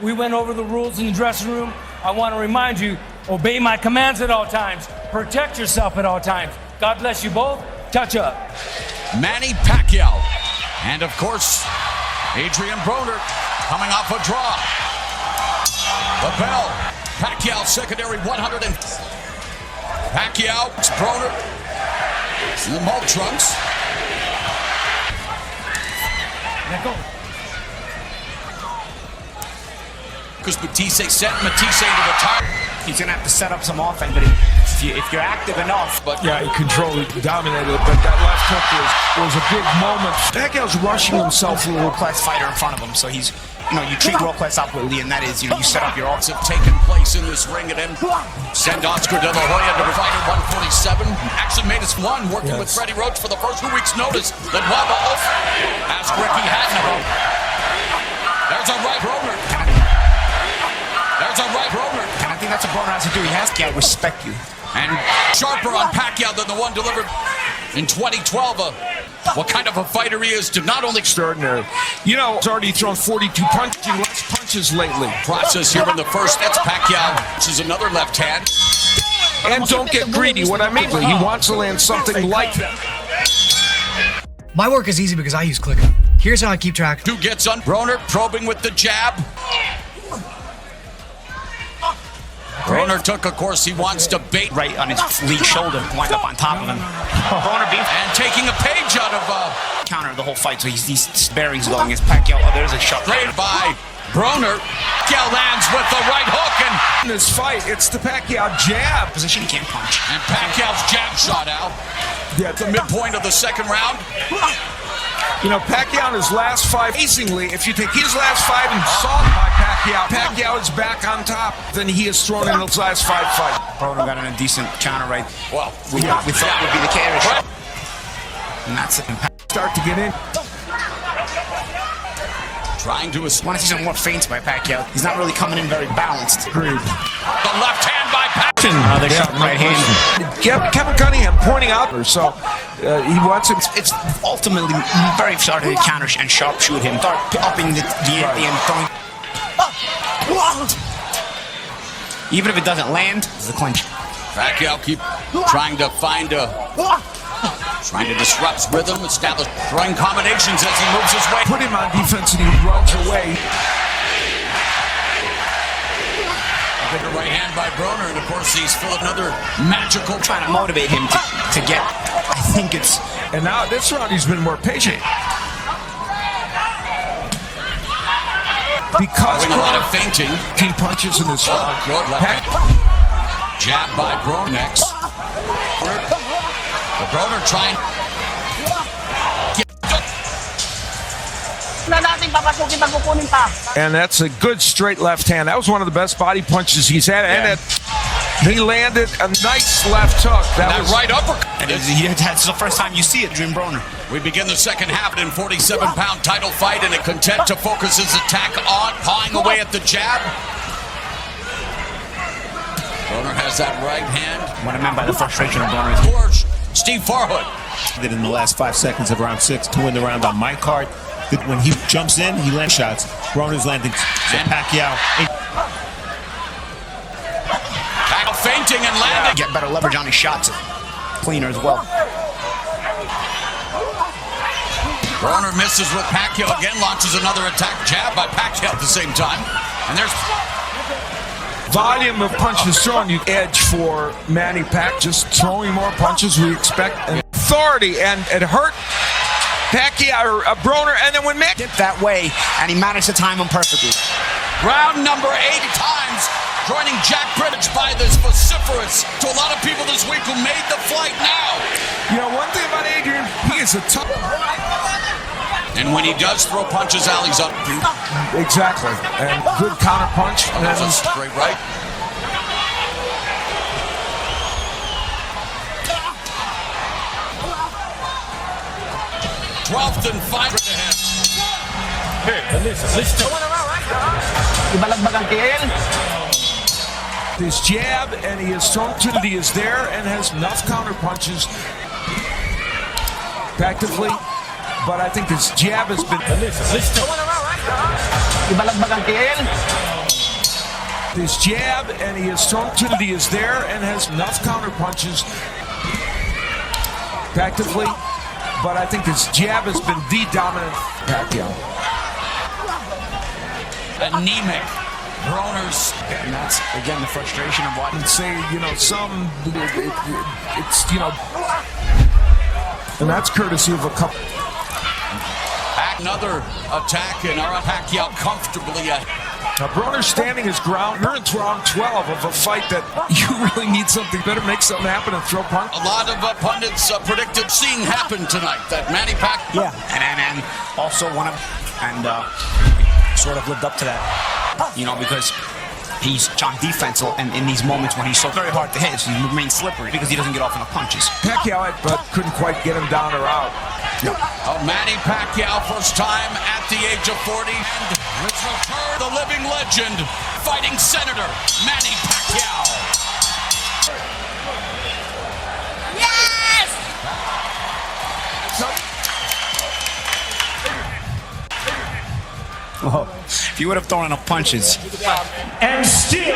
We went over the rules in the dressing room. I want to remind you, obey my commands at all times. Protect yourself at all times. God bless you both. Touch up. Manny Pacquiao. And of course, Adrian Broner coming off a draw. The bell. Pacquiao secondary 100 and Pacquiao, Broner, the malt trunks. Let go. Because Matisse sent Matisse into the top. He's gonna have to set up some offense, but if you're active enough. But yeah, he controlled it, dominated it, but that left hook was a big moment. Pacquiao's rushing himself a little. World-class fighter in front of him, so he's, you treat world-class outwardly, and that is, you set up your offense. Have taken place in this ring and then send Oscar De La Hoya to fight at 147. Actually made us one, working with Freddie Roach for the first 2 weeks' notice. Then Waba Wolf asked Ricky Hatton about. There's a right Broner. There's a right Broner. And I think that's what Broner has to do. He has to respect you. And sharper on Pacquiao than the one delivered in 2012. What kind of a fighter he is to not only extraordinary. He's already thrown 42 punches lately. Process here in the first. That's Pacquiao, which is another left hand. And don't get greedy. What I mean, he wants to land something like that. My work is easy because I use ClickUp. Here's how I keep track. Who gets on? Broner probing with the jab. Broner took, of course, he wants to bait. Right on his lead shoulder, wind up on top of him. Broner beat. And taking a page out of counter the whole fight, so he's bearings going against Pacquiao. Oh, there's a shot. Straight by Broner. Pacquiao lands with the right hook, and in this fight, it's the Pacquiao jab. Position he can't punch. And Pacquiao's jab shot out. Yeah, At the midpoint of the second round. Pacquiao in his last five, amazingly, if you take his last five and saw by Pacquiao is back on top than he has thrown in his last five fights. Broner got in a decent counter right. Well, we thought would be the carry shot. And that's it. Start to get in. Trying to want to see some more feints by Pacquiao. He's not really coming in very balanced. Agreed. The left hand by Pacquiao. Another shot right hand. Kevin Cunningham pointing out, so he wants him. It's ultimately very started to counter and sharpshoot him. Start upping the end, throwing. Even if it doesn't land, it's a clinch. Pacquiao keep trying to find trying to disrupt rhythm, establish throwing combinations as he moves his way. Put him on defense and he runs away. The right hand by Broner, and of course he's full of another magical. Trying to motivate him to get. I think it's. And now this round he's been more patient. Because doing a lot of feinting. 15 punches in this round. Good left hand. Jab by Broner next. The Broner trying. And that's a good straight left hand. That was one of the best body punches he's had. Yeah. And he landed a nice left hook. That was right uppercut. That's the first time you see it, Jim Broner. We begin the second half in 47-pound title fight, and content to focus his attack on pawing away at the jab. Broner has that right hand. What I meant by the frustration of Broner is Steve Farhood. Did in the last 5 seconds of round 6 to win the round on my card. When he jumps in, he lands shots. Broner's landing. So Pacquiao feinting and landing. Get better leverage on his shots. Cleaner as well. Broner misses with Pacquiao again, launches another attack jab by Pacquiao at the same time. And there's volume of punches thrown. You edge for Manny Pac, just throwing more punches we expect. And authority, and it hurt Pacquiao, Broner, and then when Mick dipped that way, and he managed to time him perfectly. Round number 8 times, joining Jack Bridge by this vociferous to a lot of people this week who made the flight now. One thing about Adrian, he is a tough. And when he does throw punches, Ali's up. Exactly. And good counter punch. And that's a straight right. Twelfth and final to him. His jab, and he has thrown to he is there and has enough counter punches effectively. But I think his jab has been. His jab and he has thrown to he is there and has enough counter punches practically, but I think his jab has been the dominant Pacquiao. Anemic. Broner's, and that's again the frustration of what And say, you know, it's, you know, and that's courtesy of a couple. Another attack, and Pacquiao comfortably ahead. Now, Broner's standing his ground. You're in round 12 of a fight that you really need something better, make something happen and throw punch. A lot of pundits predicted seeing happen tonight that Manny Pacquiao. Yeah, and also one of, and sort of lived up to that, you know, because he's on defense, and in these moments when he's so very hard to hit, he remains slippery because he doesn't get off enough punches. Pacquiao, but couldn't quite get him down or out. Manny Pacquiao, first time at the age of 40, and let's return the living legend, fighting Senator Manny Pacquiao. Yes! Oh, if he would have thrown enough punches. And still,